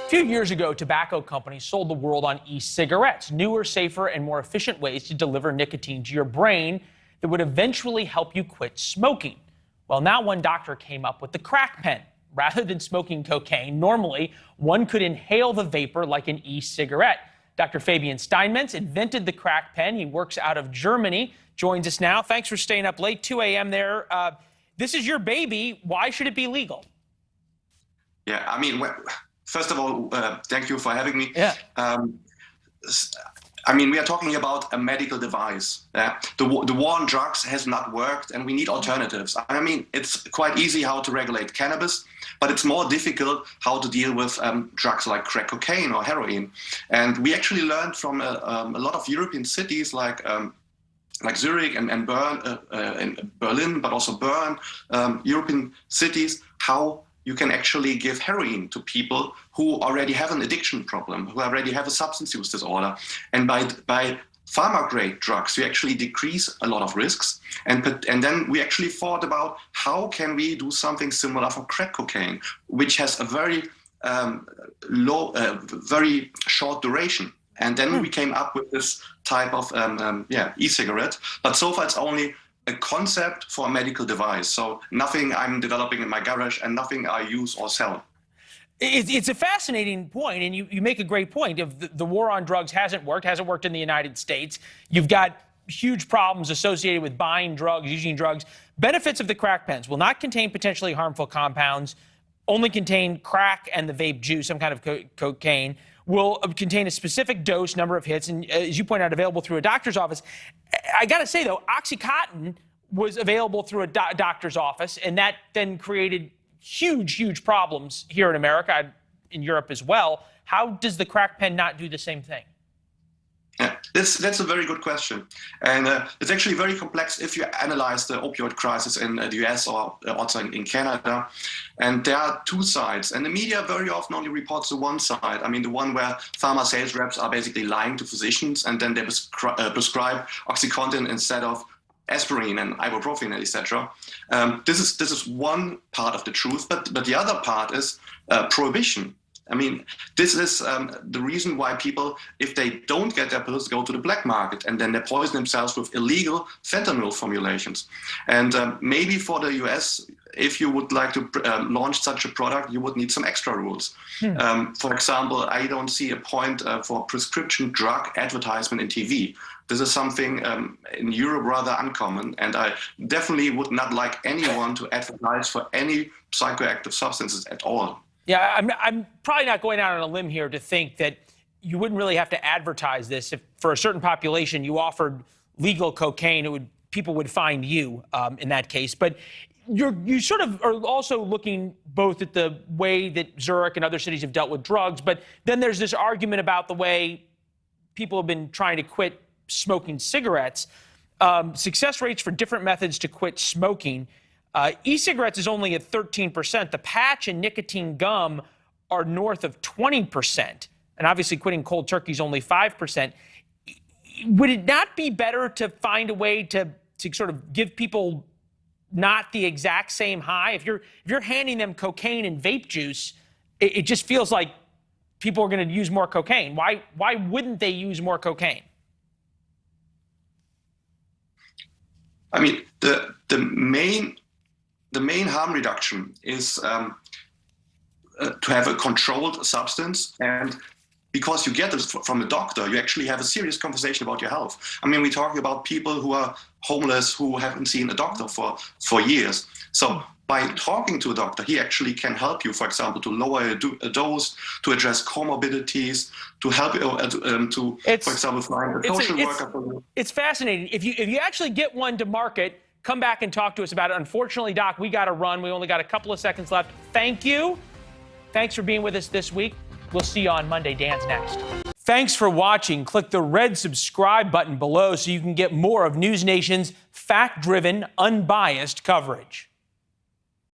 A few years ago, tobacco companies sold the world on e-cigarettes, newer, safer, and more efficient ways to deliver nicotine to your brain that would eventually help you quit smoking. Well, now one doctor came up with the crack pen. Rather than smoking cocaine, normally one could inhale the vapor like an e-cigarette. Dr. Fabian Steinmetz invented the crack pen. He works out of Germany. Joins us now. Thanks for staying up late, 2 a.m. there. This is your baby. Why should it be legal? Yeah, I mean, first of all, thank you for having me. Yeah. I mean, we are talking about a medical device. The war on drugs has not worked, and we need alternatives. I mean, it's quite easy how to regulate cannabis, but it's more difficult how to deal with drugs like crack cocaine or heroin. And we actually learned from a lot of European cities like Zurich and Berlin, but also Bern, European cities, how you can actually give heroin to people who already have an addiction problem, who already have a substance use disorder. And by pharma-grade drugs, we actually decrease a lot of risks. And then we actually thought about how can we do something similar for crack cocaine, which has a very very short duration. And then we came up with this type of e-cigarette. But so far it's only a concept for a medical device. So nothing I'm developing in my garage and nothing I use or sell. It's a fascinating point, and you make a great point. The war on drugs hasn't worked in the United States. You've got huge problems associated with buying drugs, using drugs. Benefits of the crack pens will not contain potentially harmful compounds, only contain crack and the vape juice, some kind of cocaine, will contain a specific dose, number of hits, and as you point out, available through a doctor's office. I got to say, though, OxyContin was available through a doctor's office, and that then created huge problems here in America, in Europe as well. How does the crack pen not do the same thing? Yeah, that's a very good question. And it's actually very complex if you analyze the opioid crisis in the US or also in Canada. And there are two sides. And the media very often only reports the one side. I mean, the one where pharma sales reps are basically lying to physicians and then they prescribe OxyContin instead of aspirin and ibuprofen, etc. This is one part of the truth. But the other part is prohibition. I mean, this is the reason why people, if they don't get their pills, go to the black market and then they poison themselves with illegal fentanyl formulations. And maybe for the US, if you would like to launch such a product, you would need some extra rules. For example, I don't see a point for prescription drug advertisement in TV. This is something in Europe rather uncommon, and I definitely would not like anyone to advertise for any psychoactive substances at all. Yeah, I'm probably not going out on a limb here to think that you wouldn't really have to advertise this. If for a certain population you offered legal cocaine, people would find you in that case. But you sort of are also looking both at the way that Zurich and other cities have dealt with drugs, but then there's this argument about the way people have been trying to quit smoking cigarettes. Success rates for different methods to quit smoking. E-cigarettes is only at 13%. The patch and nicotine gum are north of 20%. And obviously quitting cold turkey is only 5%. Would it not be better to find a way to sort of give people not the exact same high? If you're handing them cocaine and vape juice, it just feels like people are going to use more cocaine. Why wouldn't they use more cocaine? I mean, the main harm reduction is to have a controlled substance, and because you get this from a doctor, you actually have a serious conversation about your health. I mean, we're talking about people who are homeless, who haven't seen a doctor for years. So by talking to a doctor, he actually can help you, for example, to lower a dose, to address comorbidities, to help you for example, find a social worker for you. It's fascinating. If you actually get one to market, come back and talk to us about it. Unfortunately, Doc, we got to run. We only got a couple of seconds left. Thank you. Thanks for being with us this week. We'll see you on Monday. Dan's next. Thanks for watching. Click the red subscribe button below so you can get more of NewsNation's fact-driven, unbiased coverage.